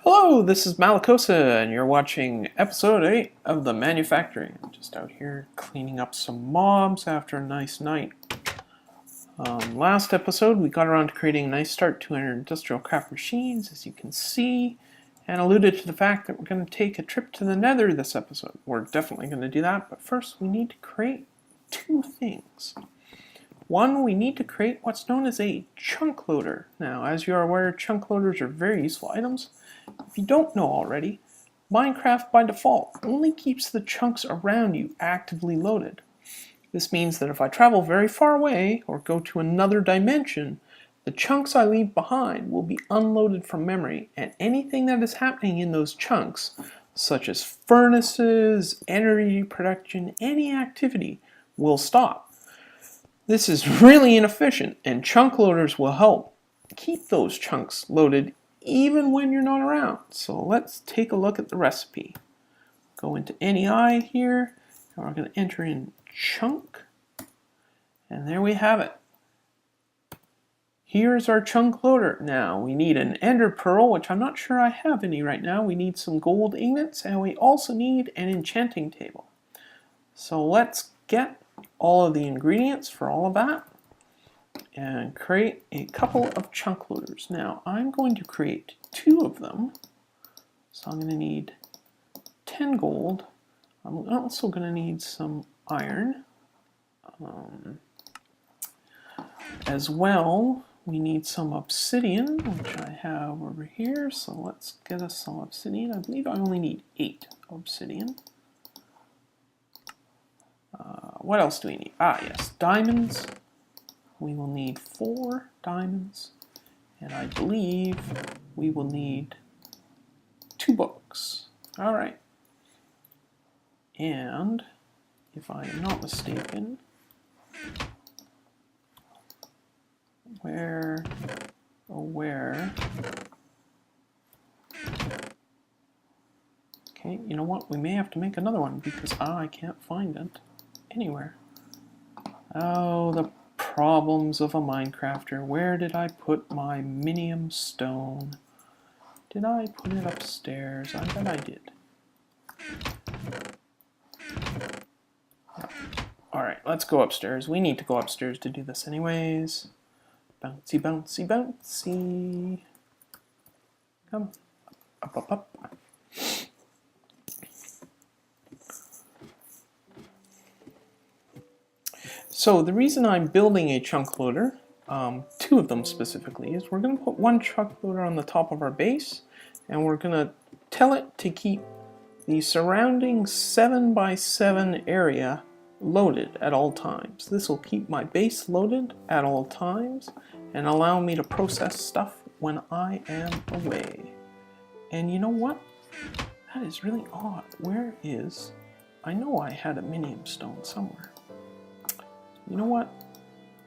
Hello, this is Malacosa, and you're watching episode 8 of the ManuFactory. I'm just out here cleaning up some mobs after a nice night. Last episode, we got around to creating a nice start to our industrial craft machines, as you can see, and alluded to the fact that we're going to take a trip to the Nether this episode. We're definitely going to do that, but first we need to create two things. One, we need to create what's known as a chunk loader. Now, as you are aware, chunk loaders are very useful items. If you don't know already, Minecraft by default only keeps the chunks around you actively loaded. This means that if I travel very far away or go to another dimension, the chunks I leave behind will be unloaded from memory, and anything that is happening in those chunks, such as furnaces, energy production, any activity, will stop. This is really inefficient, and chunk loaders will help keep those chunks loaded even when you're not around. So let's take a look at the recipe. Go into NEI here, and we're going to enter in chunk, and there we have it. Here's our chunk loader. Now we need an ender pearl, which I'm not sure I have any right now. We need some gold ingots, and we also need an enchanting table. So let's get all of the ingredients for all of that and create a couple of chunk loaders. Now I'm going to create two of them. So I'm going to need 10 gold. I'm also going to need some iron. As well, we need some obsidian, which I have over here. So let's get us some obsidian. I believe I only need 8 obsidian. What else do we need? Yes, diamonds. We will need 4 diamonds, and I believe we will need 2 books. All right. And if I am not mistaken, where? Okay, you know what? We may have to make another one because I can't find it anywhere. Oh, the problems of a Minecrafter. Where did I put my minium stone? Did I put it upstairs? I bet I did. Alright, let's go upstairs. We need to go upstairs to do this anyways. Bouncy, bouncy, bouncy. Come. Up, up, up. So the reason I'm building a chunk loader, 2 of them specifically, is we're going to put one chunk loader on the top of our base, and we're going to tell it to keep the surrounding 7x7 area loaded at all times. This will keep my base loaded at all times and allow me to process stuff when I am away. And you know what? That is really odd. Where is... I know I had a minium stone somewhere. You know what?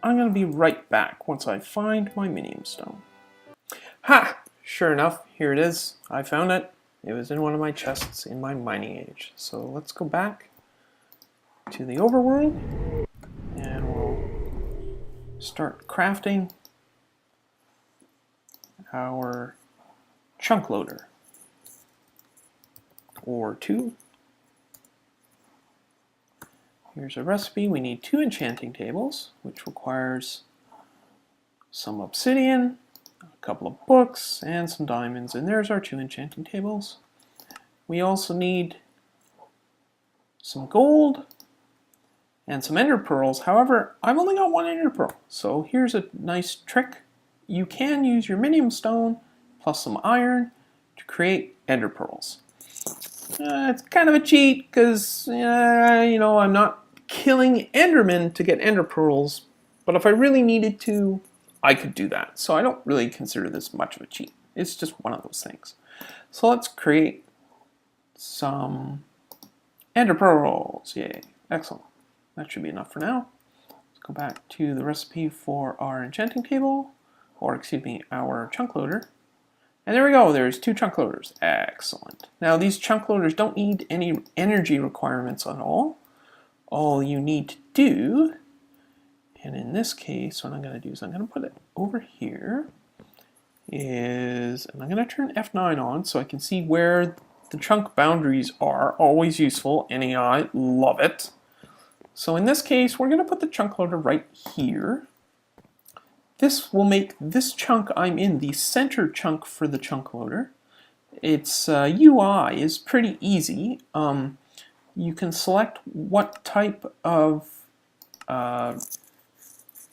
I'm going to be right back once I find my minium stone. Ha! Sure enough, here it is. I found it. It was in one of my chests in my mining age. So let's go back to the overworld and we'll start crafting our chunk loader. Or 2. Here's a recipe. We need 2 enchanting tables, which requires some obsidian, a couple of books, and some diamonds. And there's our 2 enchanting tables. We also need some gold and some ender pearls. However, I've only got 1 ender pearl. So here's a nice trick. You can use your minium stone plus some iron to create ender pearls. It's kind of a cheat because, you know, I'm not killing endermen to get ender pearls, but if I really needed to, I could do that. So I don't really consider this much of a cheat. It's just one of those things. So let's create some ender pearls. Yay. Excellent. That should be enough for now. Let's go back to the recipe for our enchanting table, or excuse me, our chunk loader. And there we go, there's 2 chunk loaders. Excellent. Now these chunk loaders don't need any energy requirements at all. All you need to do, and in this case what I'm going to do is I'm going to put it over here, is, and I'm going to turn F9 on so I can see where the chunk boundaries are. Always useful. NEI, love it. So in this case, we're going to put the chunk loader right here. This will make this chunk I'm in the center chunk for the chunk loader. Its UI is pretty easy. You can select what type of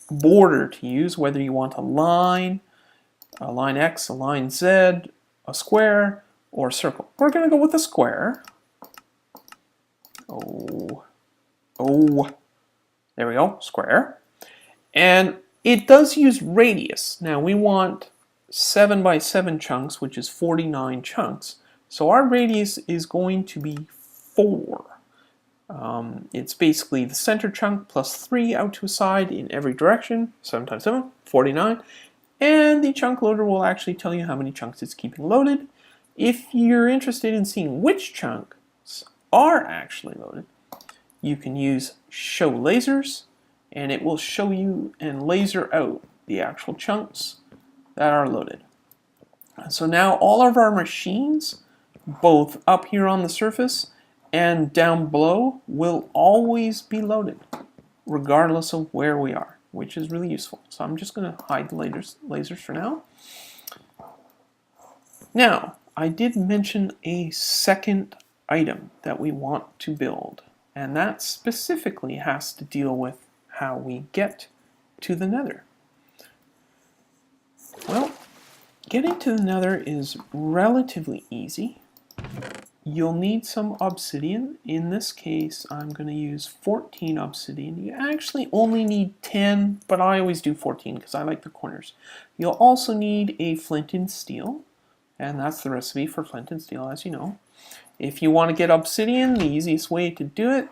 border to use, whether you want a line X, a line Z, a square, or a circle. We're going to go with a square. There we go, square. And it does use radius. Now we want 7 by 7 chunks, which is 49 chunks. So our radius is going to be 4. It's basically the center chunk plus 3 out to a side in every direction. 7 times 7, 49. And the chunk loader will actually tell you how many chunks it's keeping loaded. If you're interested in seeing which chunks are actually loaded, you can use show lasers, and it will show you and laser out the actual chunks that are loaded. So now all of our machines, both up here on the surface and down below, will always be loaded, regardless of where we are, which is really useful. So I'm just going to hide the lasers for now. Now, I did mention a second item that we want to build, and that specifically has to deal with how we get to the Nether. Well, getting to the Nether is relatively easy. You'll need some obsidian. In this case, I'm going to use 14 obsidian. You actually only need 10, but I always do 14 because I like the corners. You'll also need a flint and steel, and that's the recipe for flint and steel, as you know. If you want to get obsidian, the easiest way to do it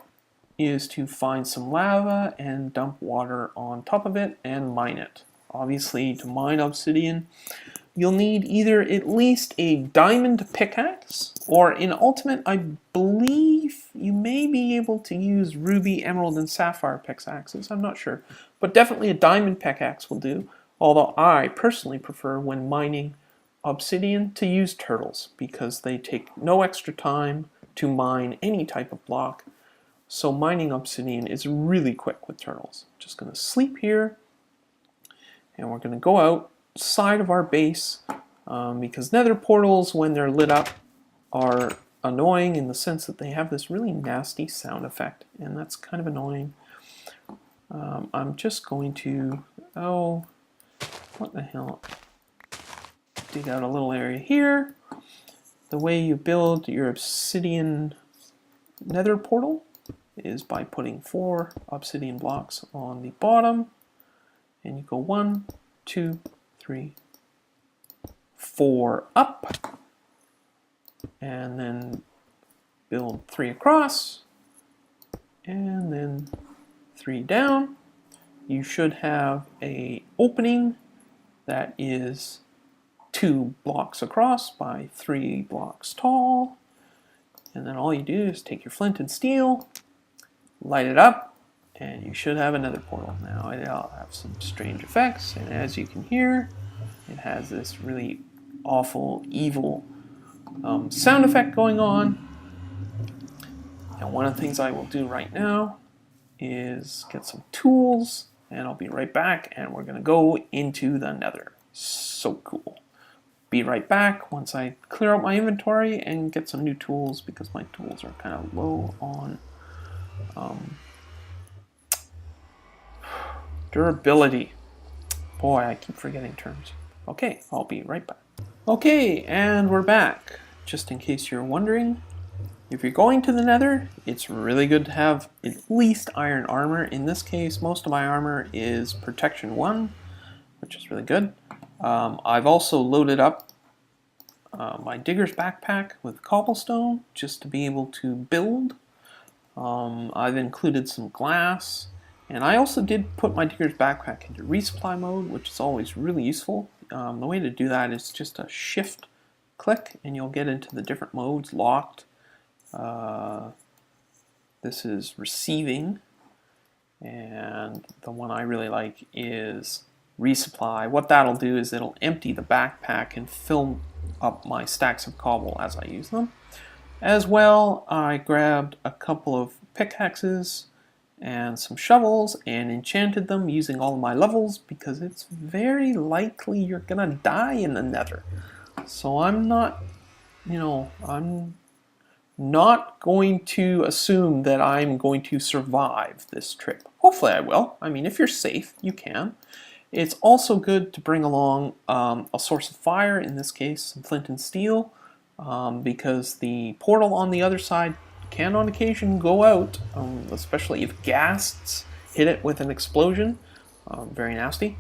is to find some lava and dump water on top of it and mine it. Obviously, to mine obsidian, you'll need either at least a diamond pickaxe, or in Ultimate, I believe you may be able to use ruby, emerald, and sapphire pickaxes. I'm not sure. But definitely a diamond pickaxe will do, although I personally prefer, when mining obsidian, to use turtles, because they take no extra time to mine any type of block. So mining obsidian is really quick with turtles. Just going to sleep here, and we're going to go outside of our base, because nether portals, when they're lit up, are annoying in the sense that they have this really nasty sound effect, and that's kind of annoying. I'm just going to, what the hell, dig out a little area here. The way you build your obsidian nether portal is by putting 4 obsidian blocks on the bottom, and you go 1, 2, 3, 4 up, and then build 3 across, and then 3 down. You should have an opening that is 2 blocks across by 3 blocks tall, and then all you do is take your flint and steel, light it up, and you should have another portal. Now it'll have some strange effects, and as you can hear, it has this really awful, evil sound effect going on. And one of the things I will do right now is get some tools, and I'll be right back, and we're going to go into the Nether. So cool. Be right back once I clear out my inventory and get some new tools, because my tools are kind of low on durability. Boy, I keep forgetting terms. Okay, I'll be right back. Okay, and we're back. Just in case you're wondering, if you're going to the Nether, it's really good to have at least iron armor. In this case, most of my armor is protection 1, which is really good. I've also loaded up my digger's backpack with cobblestone just to be able to build. I've included some glass, and I also did put my digger's backpack into resupply mode, which is always really useful. The way to do that is just a shift click, and you'll get into the different modes. Locked. This is receiving, and the one I really like is resupply. What that'll do is it'll empty the backpack and fill up my stacks of cobble as I use them. As well, I grabbed a couple of pickaxes and some shovels and enchanted them using all of my levels because it's very likely you're gonna die in the Nether. So I'm not, I'm not going to assume that I'm going to survive this trip. Hopefully I will. I mean, if you're safe, you can. It's also good to bring along a source of fire, in this case some flint and steel, because the portal on the other side can on occasion go out, especially if ghasts hit it with an explosion. Very nasty.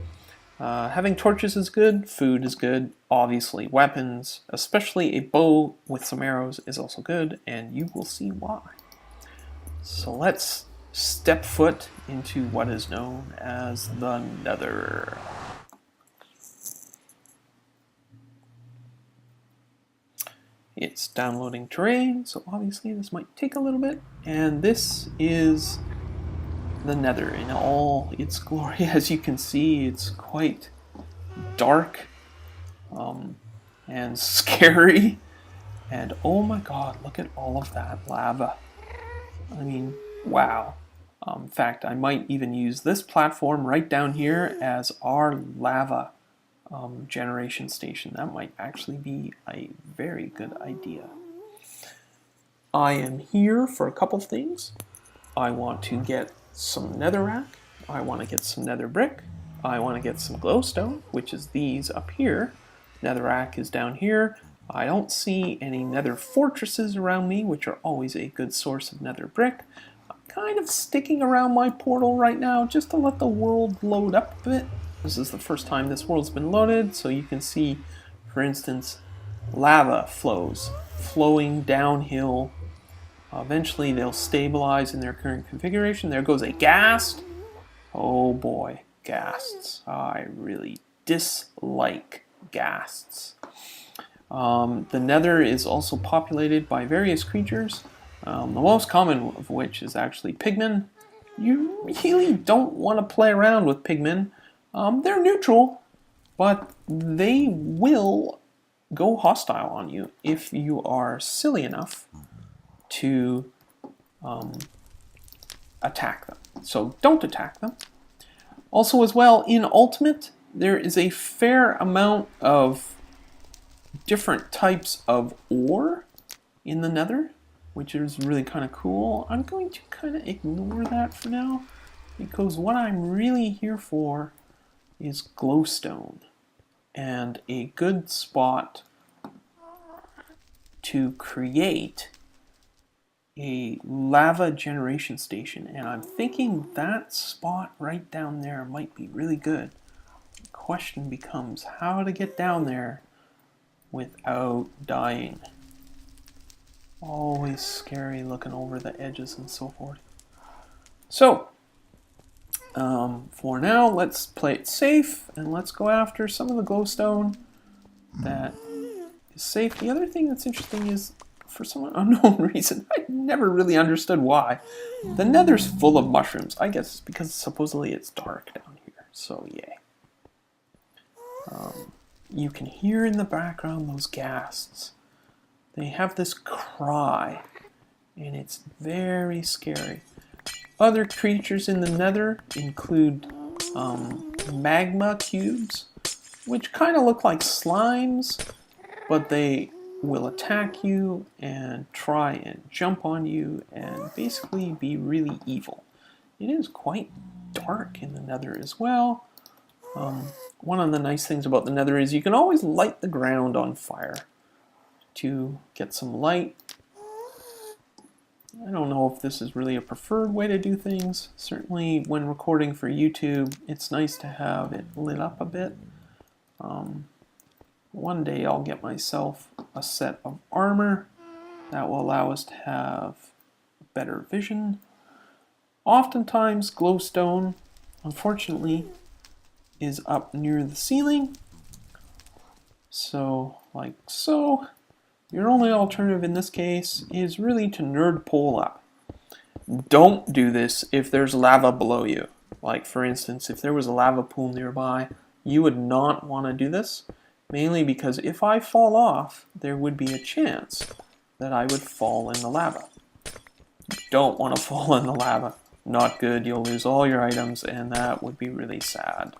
Having torches is good, food is good, obviously weapons, especially a bow with some arrows is also good, and you will see why. So let's step foot into what is known as the Nether. It's downloading terrain, so obviously this might take a little bit, and this is the Nether in all its glory. As you can see, it's quite dark and scary, and oh my god, look at all of that lava. I mean, wow. In fact, I might even use this platform right down here as our lava generation station. That might actually be a very good idea. I am here for a couple things. I want to get some netherrack. I want to get some nether brick. I want to get some glowstone, which is these up here. Netherrack is down here. I don't see any nether fortresses around me, which are always a good source of nether brick. I'm kind of sticking around my portal right now just to let the world load up a bit. This is the first time this world's been loaded, so you can see, for instance, lava flows flowing downhill. Eventually they'll stabilize in their current configuration. There goes a ghast. Oh boy, ghasts. I really dislike ghasts. The Nether is also populated by various creatures, the most common of which is actually pigmen. You really don't want to play around with pigmen. They're neutral, but they will go hostile on you if you are silly enough to attack them. So don't attack them. Also as well, in Ultimate, there is a fair amount of different types of ore in the Nether, which is really kind of cool. I'm going to kind of ignore that for now, because what I'm really here for is glowstone, and a good spot to create a lava generation station, and I'm thinking that spot right down there might be really good. The question becomes how to get down there without dying. Always scary looking over the edges and so forth. So, for now, let's play it safe, and let's go after some of the glowstone that is safe. The other thing that's interesting is, for some unknown reason, I never really understood why, the Nether's full of mushrooms. I guess it's because supposedly it's dark down here, so yay. You can hear in the background those ghasts. They have this cry, and it's very scary. Other creatures in the Nether include magma cubes, which kind of look like slimes, but they will attack you and try and jump on you and basically be really evil. It is quite dark in the Nether as well. One of the nice things about the Nether is you can always light the ground on fire to get some light. I don't know if this is really a preferred way to do things. Certainly when recording for YouTube, it's nice to have it lit up a bit. One day I'll get myself a set of armor that will allow us to have better vision. Oftentimes glowstone, unfortunately, is up near the ceiling. So, like so. Your only alternative in this case is really to nerd pole up. Don't do this if there's lava below you. Like, for instance, if there was a lava pool nearby, you would not want to do this, mainly because if I fall off, there would be a chance that I would fall in the lava. You don't want to fall in the lava. Not good. You'll lose all your items, and that would be really sad.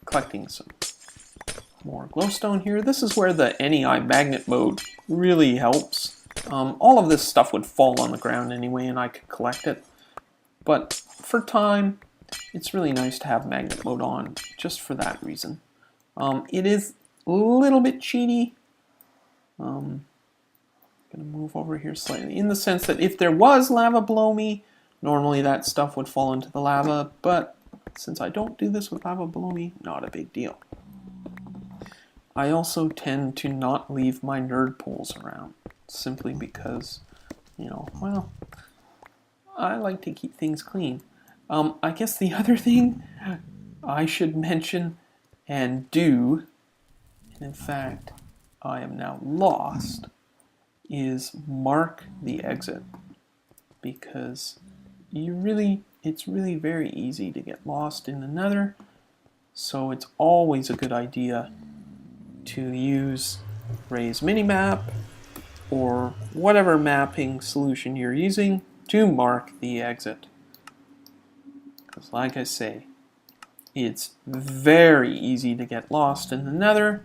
Collecting some more glowstone here. This is where the NEI magnet mode really helps. All of this stuff would fall on the ground anyway, and I could collect it. But for time, it's really nice to have magnet mode on, just for that reason. It is a little bit cheaty. I'm going to move over here slightly, in the sense that if there was lava below me, normally that stuff would fall into the lava, but since I don't do this with lava below me, not a big deal. I also tend to not leave my nerd poles around, simply because, you know, well, I like to keep things clean. I guess the other thing I should mention and do, and in fact, I am now lost, is mark the exit, because it's really very easy to get lost in the Nether, so it's always a good idea to use Ray's minimap or whatever mapping solution you're using to mark the exit. Because like I say, it's very easy to get lost in the Nether,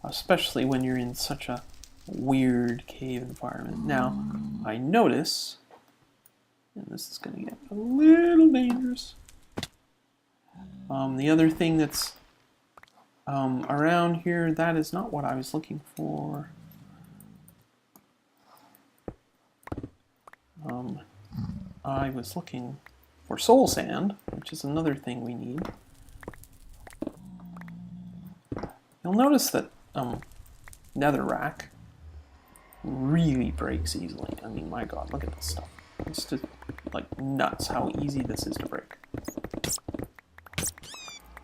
especially when you're in such a weird cave environment. Now, I notice, and this is going to get a little dangerous, the other thing that's around here, that is not what I was looking for. I was looking for soul sand, which is another thing we need. You'll notice that netherrack really breaks easily. I mean, my god, look at this stuff. It's just like nuts how easy this is to break.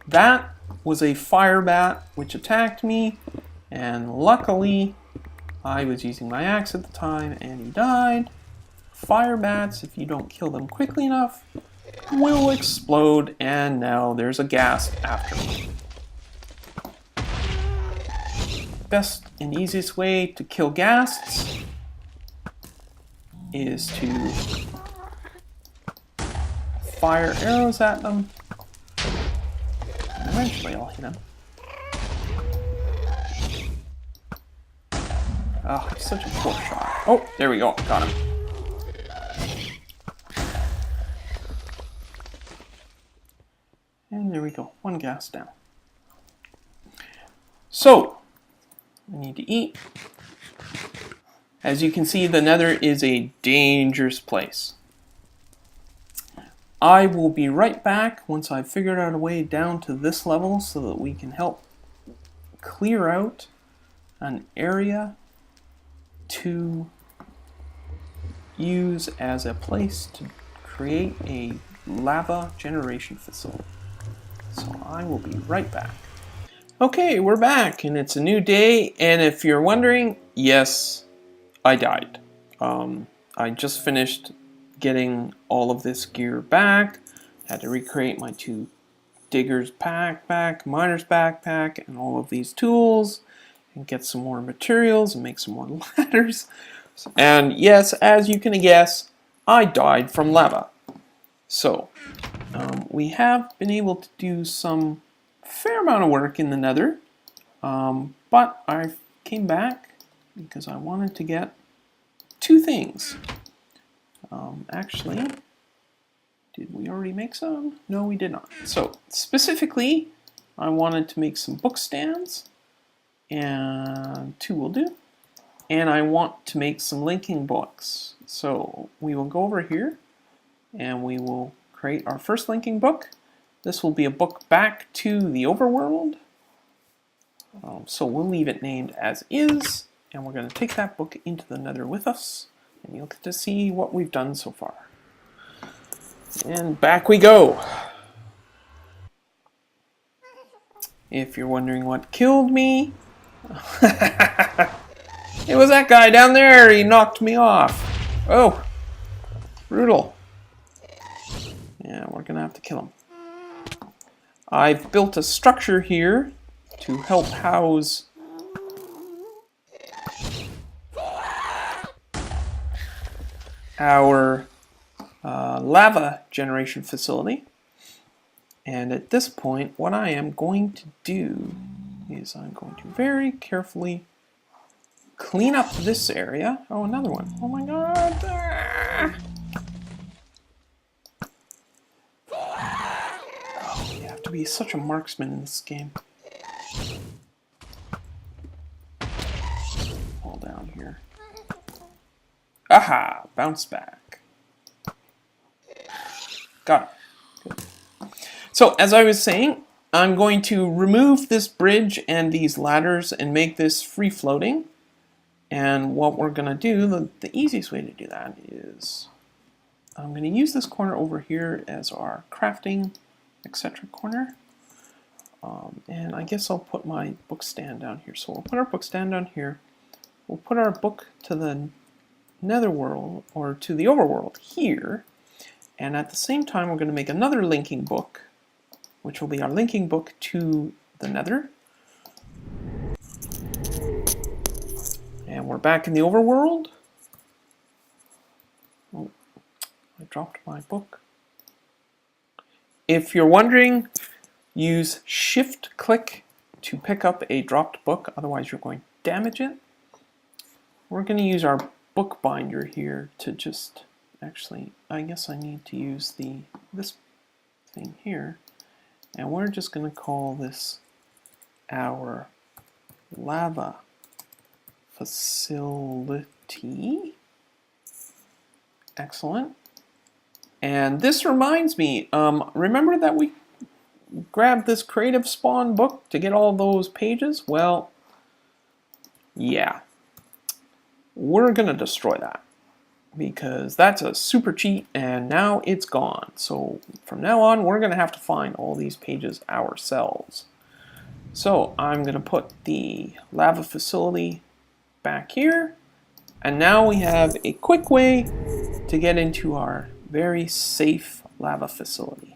That was a fire bat which attacked me, and luckily I was using my axe at the time and he died. Fire bats, if you don't kill them quickly enough, will explode, and now there's a ghast after me. Best and easiest way to kill ghasts is to fire arrows at them. Eventually I'll hit him. Oh, it's such a poor shot. Oh, there we go. Got him. And there we go. One ghast down. So, I need to eat. As you can see, the Nether is a dangerous place. I will be right back once I've figured out a way down to this level so that we can help clear out an area to use as a place to create a lava generation facility. So I will be right back. Okay, we're back and it's a new day, and if you're wondering, yes, I died. I just finished getting all of this gear back. Had to recreate my 2 diggers backpack, miner's backpack, and all of these tools, and get some more materials and make some more ladders. And yes, as you can guess, I died from lava. So, we have been able to do some fair amount of work in the Nether, but I came back because I wanted to get 2 things. Actually, did we already make some? No, we did not. So, specifically, I wanted to make some book stands, and 2 will do. And I want to make some linking books. So, we will go over here, and we will create our first linking book. This will be a book back to the overworld. So we'll leave it named as is, and we're going to take that book into the Nether with us, and you'll get to see what we've done so far. And back we go. If you're wondering what killed me, it was that guy down there. He knocked me off. Oh, brutal. Yeah, we're going to have to kill him. I've built a structure here to help house our lava generation facility. And at this point, what I am going to do is I'm going to very carefully clean up this area. Oh, another one. Oh my god. Oh, you have to be such a marksman in this game. Fall down here. Aha! Bounce back. Got it. Good. So, as I was saying, I'm going to remove this bridge and these ladders and make this free floating. And what we're going to do, the easiest way to do that is I'm going to use this corner over here as our crafting, etc. corner. And I guess I'll put my book stand down here. So we'll put our book stand down here. We'll put our book to the netherworld, or to the overworld here. And at the same time, we're going to make another linking book, which will be our linking book to the nether. And we're back in the overworld. Oh, I dropped my book. If you're wondering, use Shift-click to pick up a dropped book, otherwise you're going to damage it. We're going to use our book binder here to just, actually, I guess I need to use this thing here. And we're just going to call this our lava facility. Excellent. And this reminds me, remember that we grabbed this creative spawn book to get all those pages? Well, yeah. We're going to destroy that because that's a super cheat and now it's gone. So from now on, we're going to have to find all these pages ourselves. So I'm going to put the lava facility back here, and now we have a quick way to get into our very safe lava facility.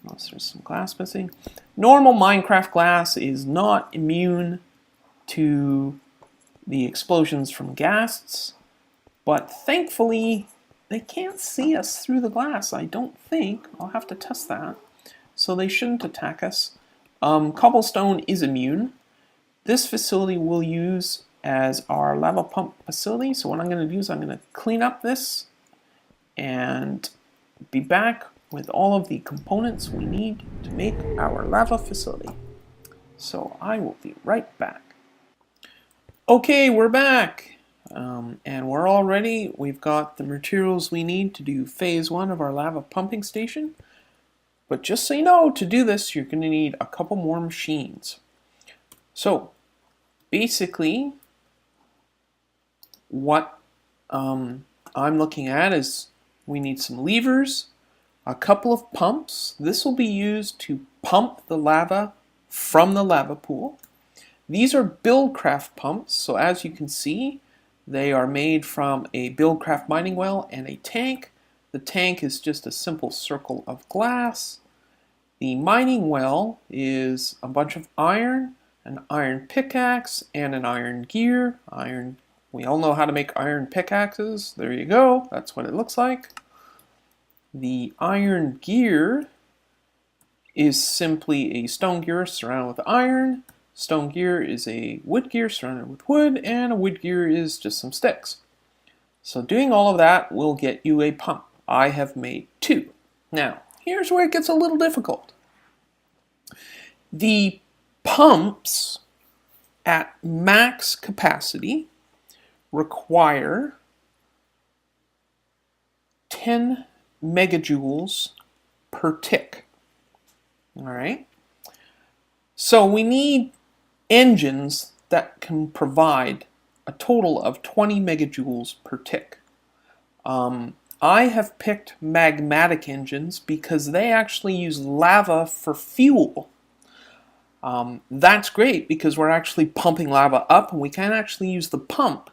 Notice there's some glass missing. Normal Minecraft glass is not immune to the explosions from ghasts, but thankfully they can't see us through the glass, I don't think. I'll have to test that. So they shouldn't attack us. Cobblestone is immune. This facility we'll use as our lava pump facility. So what I'm going to do is I'm going to clean up this and be back with all of the components we need to make our lava facility. So I will be right back. Okay, we're back. And we're all ready. We've got the materials we need to do phase 1 of our lava pumping station. But just so you know, to do this, you're going to need a couple more machines. So, basically, what I'm looking at is we need some levers, a couple of pumps. This will be used to pump the lava from the lava pool. These are BuildCraft pumps, so as you can see, they are made from a BuildCraft mining well and a tank. The tank is just a simple circle of glass. The mining well is a bunch of iron, an iron pickaxe, and an iron gear. We all know how to make iron pickaxes. There you go. That's what it looks like. The iron gear is simply a stone gear surrounded with iron. Stone gear is a wood gear surrounded with wood, and a wood gear is just some sticks. So doing all of that will get you a pump. I have made 2. Now, here's where it gets a little difficult. The pumps at max capacity require 10 megajoules per tick. All right? So we need engines that can provide a total of 20 megajoules per tick. I have picked Magmatic engines because they actually use lava for fuel. That's great because we're actually pumping lava up, and we can actually use the pump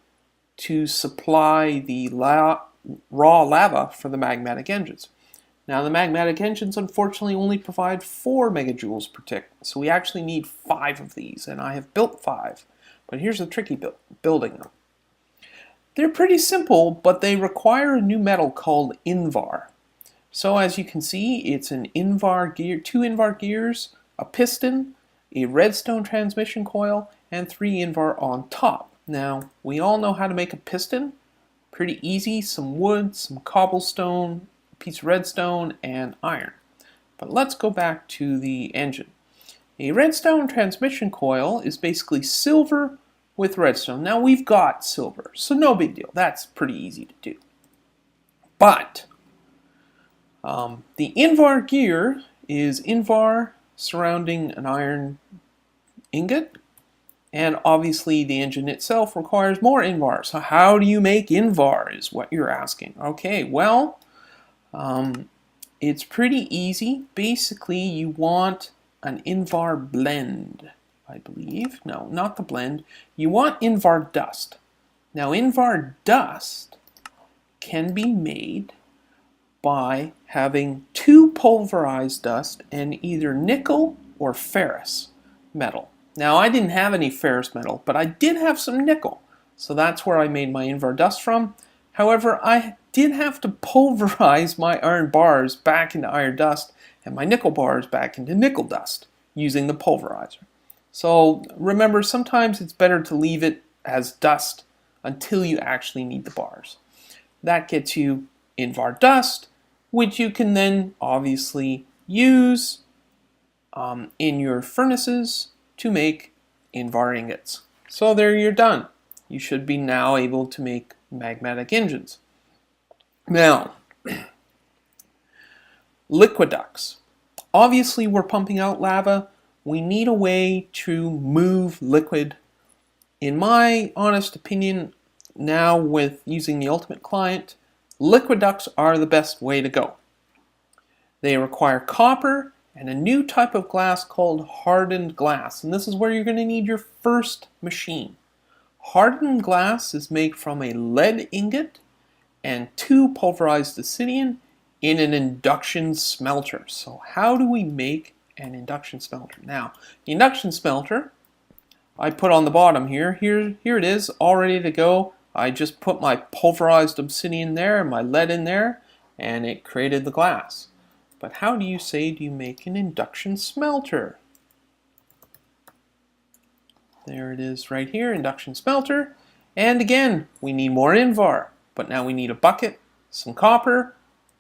to supply the raw lava for the Magmatic engines. Now the magmatic engines unfortunately only provide 4 megajoules per tick, so we actually need 5 of these, and I have built 5. But here's the tricky building them. They're pretty simple, but they require a new metal called Invar. So as you can see, it's an Invar gear, 2 Invar gears, a piston, a redstone transmission coil, and 3 Invar on top. Now, we all know how to make a piston. Pretty easy, some wood, some cobblestone, a piece of redstone, and iron. But let's go back to the engine. A redstone transmission coil is basically silver with redstone. Now we've got silver, so no big deal. That's pretty easy to do. But the Invar gear is Invar surrounding an iron ingot, and obviously the engine itself requires more Invar. So how do you make Invar is what you're asking. Okay, well, it's pretty easy. Basically, you want an Invar blend, I believe. No, not the blend. You want Invar dust. Now, Invar dust can be made by having 2 pulverized dust and either nickel or ferrous metal. Now, I didn't have any ferrous metal, but I did have some nickel, so that's where I made my Invar dust from. However, I did have to pulverize my iron bars back into iron dust and my nickel bars back into nickel dust using the pulverizer. So remember, sometimes it's better to leave it as dust until you actually need the bars. That gets you Invar dust, which you can then obviously use in your furnaces to make Invar ingots. So there, you're done. You should be now able to make magmatic engines. Now, liquiducts. Obviously, we're pumping out lava. We need a way to move liquid. In my honest opinion, now with using the Ultimate Client, liquiducts are the best way to go. They require copper and a new type of glass called hardened glass, and this is where you're going to need your first machine. Hardened glass is made from a lead ingot and 2 pulverized obsidian in an induction smelter. So how do we make an induction smelter? Now, the induction smelter, I put on the bottom here. Here it is, all ready to go. I just put my pulverized obsidian there and my lead in there, and it created the glass. But how do you make an induction smelter? There it is right here, induction smelter. And again, we need more Invar, but now we need a bucket, some copper,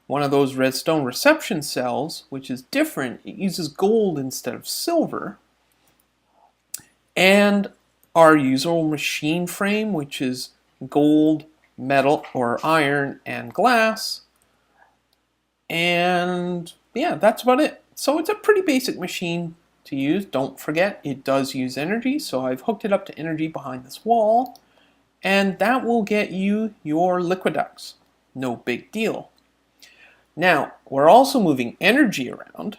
one of those redstone reception cells, which is different. It uses gold instead of silver. And our usual machine frame, which is gold, metal, or iron, and glass. And yeah, that's about it. So it's a pretty basic machine to use. Don't forget, it does use energy, so I've hooked it up to energy behind this wall, and that will get you your liquiducts. No big deal. Now, we're also moving energy around,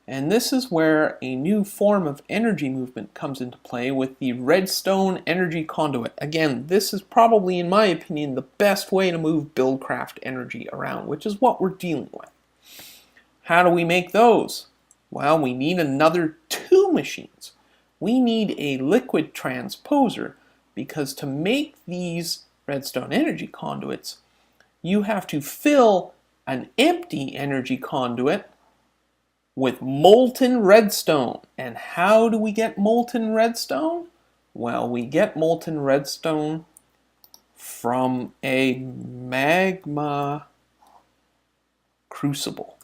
and this is where a new form of energy movement comes into play with the redstone energy conduit. Again, this is probably, in my opinion, the best way to move BuildCraft energy around, which is what we're dealing with. How do we make those? Well, we need another 2 machines. We need a liquid transposer, because to make these redstone energy conduits, you have to fill an empty energy conduit with molten redstone. And how do we get molten redstone? Well, we get molten redstone from a magma crucible.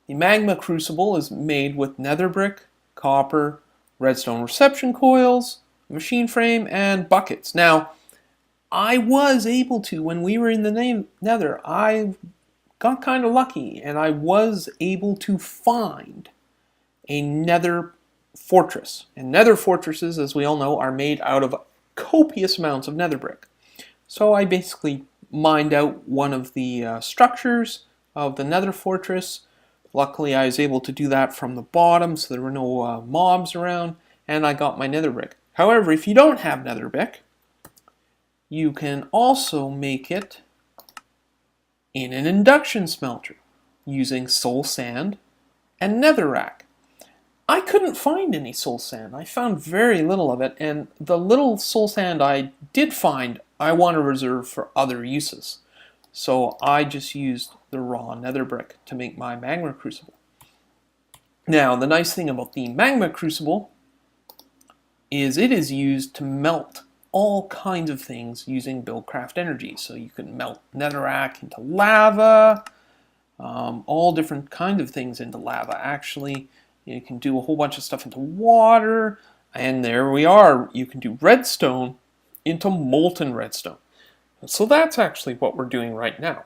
The magma crucible is made with nether brick, copper, redstone reception coils, machine frame, and buckets. Now, I was able to, when we were in the nether, I got kind of lucky, and I was able to find a nether fortress. And nether fortresses, as we all know, are made out of copious amounts of nether brick. So I basically mined out one of the structures of the nether fortress. Luckily, I was able to do that from the bottom, so there were no mobs around, and I got my nether brick. However, if you don't have nether brick, you can also make it in an induction smelter using soul sand and netherrack. I couldn't find any soul sand. I found very little of it, and the little soul sand I did find, I want to reserve for other uses. So I just used the raw nether brick to make my magma crucible. Now, the nice thing about the magma crucible is it is used to melt all kinds of things using BuildCraft energy. So you can melt netherrack into lava, all different kinds of things into lava, actually. You can do a whole bunch of stuff into water, and there we are. You can do redstone into molten redstone. So that's actually what we're doing right now.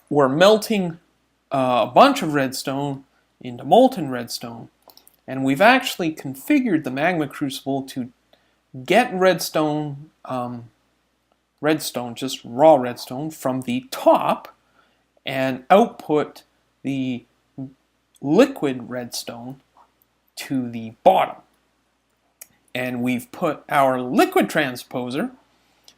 We're melting a bunch of redstone into molten redstone, and we've actually configured the magma crucible to get redstone, just raw redstone, from the top and output the liquid redstone to the bottom. And we've put our liquid transposer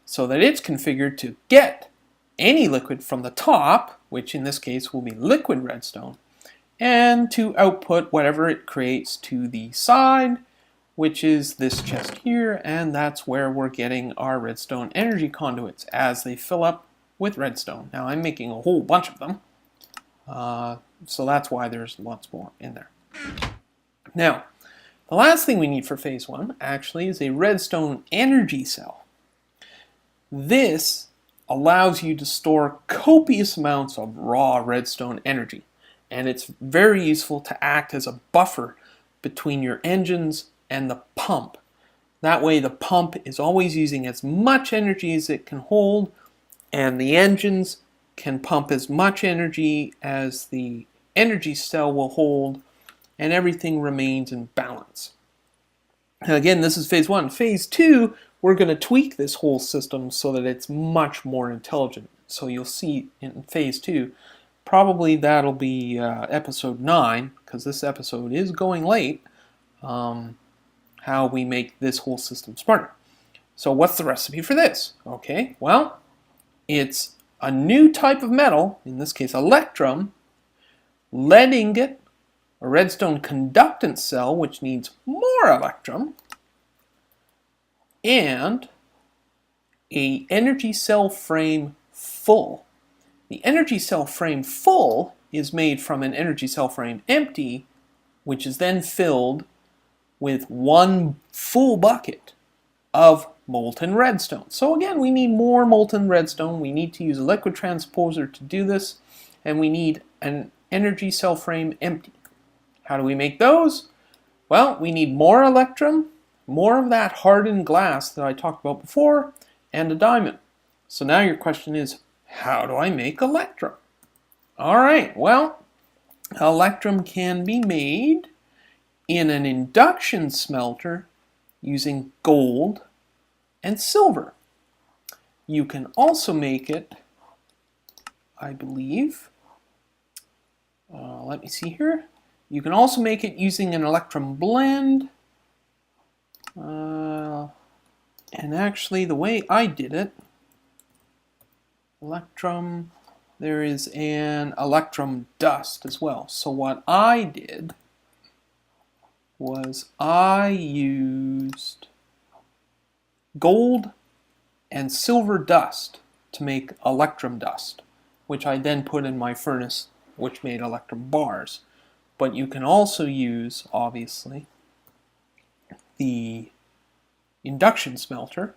so that it's configured to get any liquid from the top, which in this case will be liquid redstone, and to output whatever it creates to the side, which is this chest here, and that's where we're getting our redstone energy conduits as they fill up with redstone. Now I'm making a whole bunch of them, so that's why there's lots more in there. Now, the last thing we need for phase 1 actually is a redstone energy cell. This allows you to store copious amounts of raw redstone energy, and it's very useful to act as a buffer between your engines and the pump. That way the pump is always using as much energy as it can hold, and the engines can pump as much energy as the energy cell will hold, and everything remains in balance. And again, this is phase 1. Phase 2, we're going to tweak this whole system so that it's much more intelligent. So you'll see in phase 2, probably that'll be episode 9, because this episode is going late, how we make this whole system smarter. So what's the recipe for this? Okay, well, it's a new type of metal, in this case electrum, lead ingot, a redstone conductance cell, which needs more electrum, and a energy cell frame full. The energy cell frame full is made from an energy cell frame empty, which is then filled with one full bucket of molten redstone. So again, we need more molten redstone. We need to use a liquid transposer to do this, and we need an energy cell frame empty. How do we make those? Well, we need more electrum, more of that hardened glass that I talked about before, and a diamond. So now your question is, how do I make electrum? All right, well, electrum can be made in an induction smelter using gold and silver. You can also make it, I believe, let me see here. You can also make it using an electrum blend. And actually, the way I did it, electrum, there is an electrum dust as well. So what I did was I used gold and silver dust to make electrum dust, which I then put in my furnace, which made electrum bars. But you can also use, obviously, the induction smelter,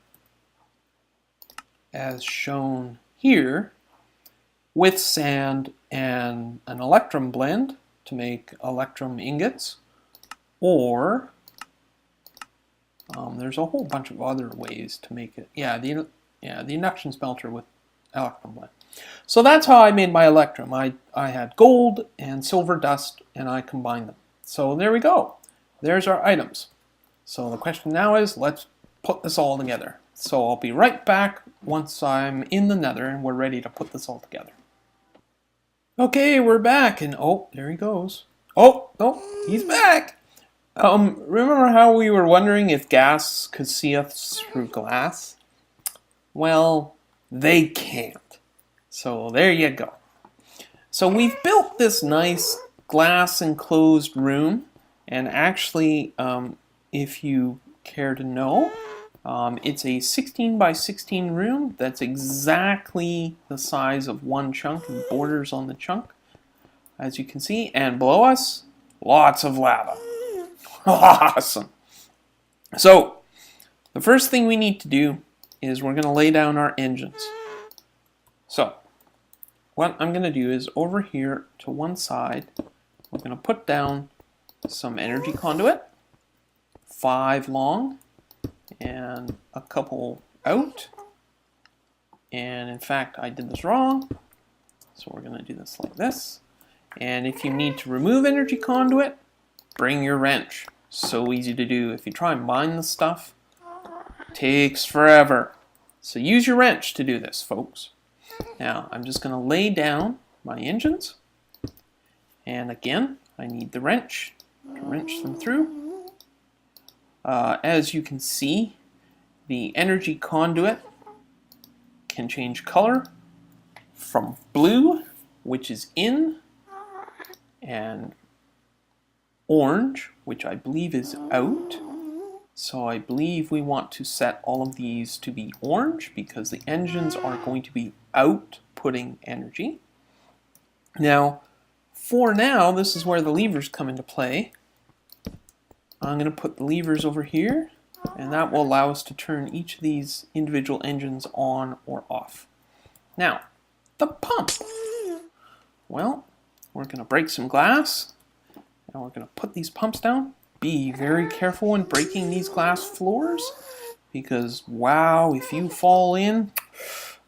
as shown here, with sand and an electrum blend to make electrum ingots, or there's a whole bunch of other ways to make it. Yeah, the induction smelter with electrum blend. So that's how I made my electrum. I had gold and silver dust, and I combined them. So there we go. There's our items. So the question now is, let's put this all together. So I'll be right back once I'm in the Nether and we're ready to put this all together. Okay, we're back, and oh, there he goes. Oh, he's back. Remember how we were wondering if gas could see us through glass? Well, they can't. So there you go. So we've built this nice glass enclosed room, and actually, if you care to know, it's a 16 by 16 room that's exactly the size of one chunk and borders on the chunk, as you can see. And below us, lots of lava. Awesome. So the first thing we need to do is we're going to lay down our engines. So what I'm going to do is over here to one side, we're going to put down some energy conduit, 5 long and a couple out. And in fact, I did this wrong. So we're going to do this like this. And if you need to remove energy conduit, bring your wrench. So easy to do. If you try and mine the stuff, it takes forever. So use your wrench to do this, folks. Now, I'm just going to lay down my engines. And again, I need the wrench to wrench them through. As you can see, the energy conduit can change color from blue, which is in, and orange, which I believe is out. So I believe we want to set all of these to be orange because the engines are going to be outputting energy. Now, for now, this is where the levers come into play. I'm going to put the levers over here, and that will allow us to turn each of these individual engines on or off. Now, the pump. Well, we're going to break some glass, and we're going to put these pumps down. Be very careful when breaking these glass floors, because wow, if you fall in,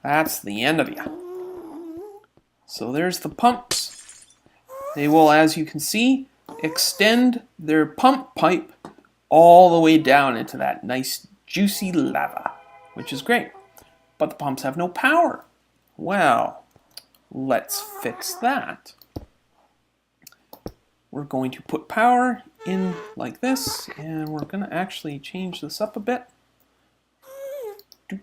that's the end of you. So there's the pumps. They will, as you can see, extend their pump pipe all the way down into that nice juicy lava, which is great. But the pumps have no power. Well, let's fix that. We're going to put power in like this, and we're going to actually change this up a bit. Doop,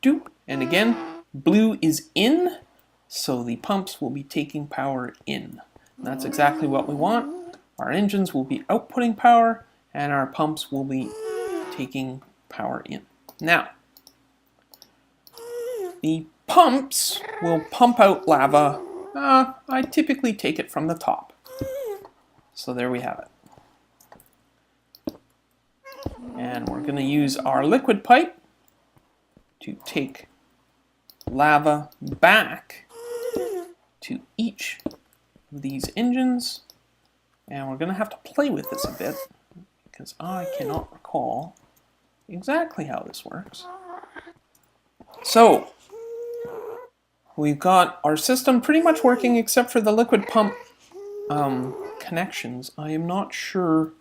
doop. And again, blue is in, so the pumps will be taking power in. And that's exactly what we want. Our engines will be outputting power, and our pumps will be taking power in. Now, the pumps will pump out lava. I typically take it from the top. So there we have it. And we're going to use our liquid pipe to take lava back to each of these engines. And we're going to have to play with this a bit because I cannot recall exactly how this works. So we've got our system pretty much working except for the liquid pump connections. I am not sure.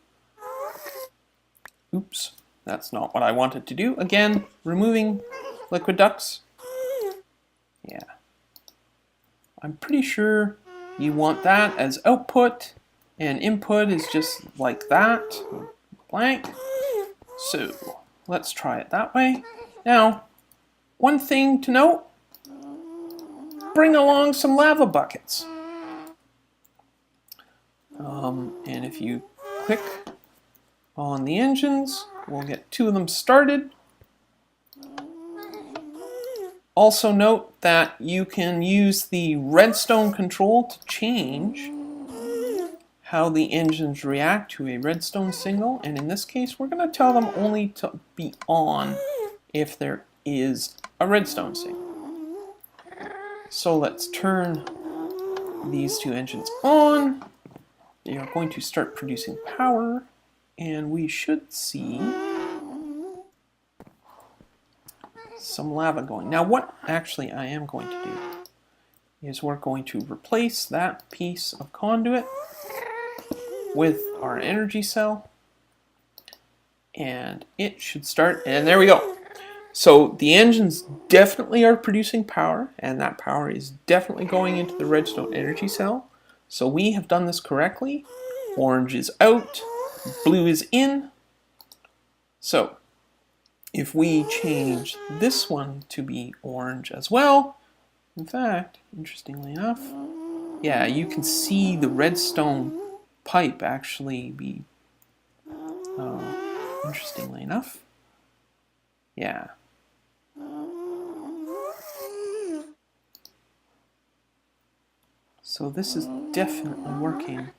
Oops, that's not what I wanted to do. Again, removing liquid ducts. Yeah. I'm pretty sure you want that as output, and input is just like that, blank. So let's try it that way. Now, one thing to note, bring along some lava buckets. And if you click on the engines, we'll get 2 of them started. Also note that you can use the redstone control to change how the engines react to a redstone signal, and in this case we're going to tell them only to be on if there is a redstone signal. So let's turn these 2 engines on. They are going to start producing power, and we should see some lava going. Now what actually I am going to do is we're going to replace that piece of conduit with our energy cell, and it should start, and there we go. So the engines definitely are producing power, and that power is definitely going into the redstone energy cell. So we have done this correctly. Orange is out, blue is in. So if we change this one to be orange as well, In fact, interestingly enough, yeah, you can see the redstone pipe actually be, interestingly enough, yeah. So this is definitely working.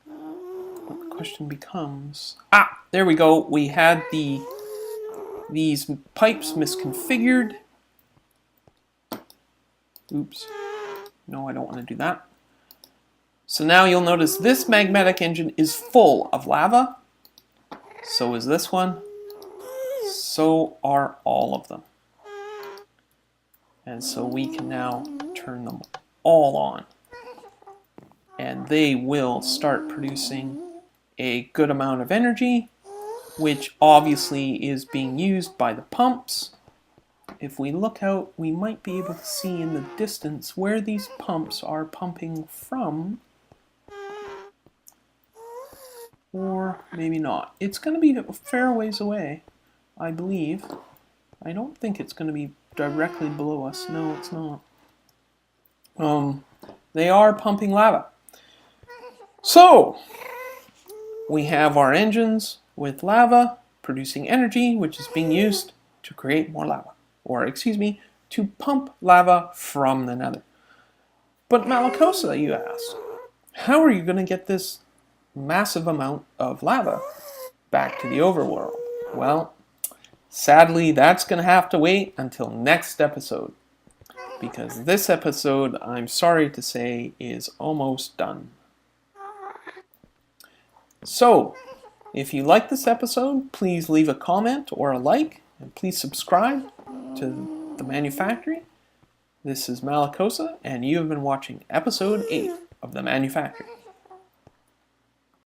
But the question becomes, there we go. We had these pipes misconfigured. Oops. No, I don't want to do that. So now you'll notice this magmatic engine is full of lava. So is this one. So are all of them. And so we can now turn them all on. And they will start producing a good amount of energy, which obviously is being used by the pumps. If we look out, we might be able to see in the distance where these pumps are pumping from. Or maybe not. It's going to be a fair ways away, I believe. I don't think it's going to be directly below us. No, it's not. They are pumping lava. So, we have our engines with lava producing energy, which is being used to create more lava. Or, excuse me, to pump lava from the Nether. But Malacosa, you ask, how are you going to get this massive amount of lava back to the overworld? Well, sadly, that's going to have to wait until next episode. Because this episode, I'm sorry to say, is almost done. So, if you like this episode, please leave a comment or a like, and please subscribe to the ManuFactory. This is Malacosa, and you have been watching episode 8 of the ManuFactory.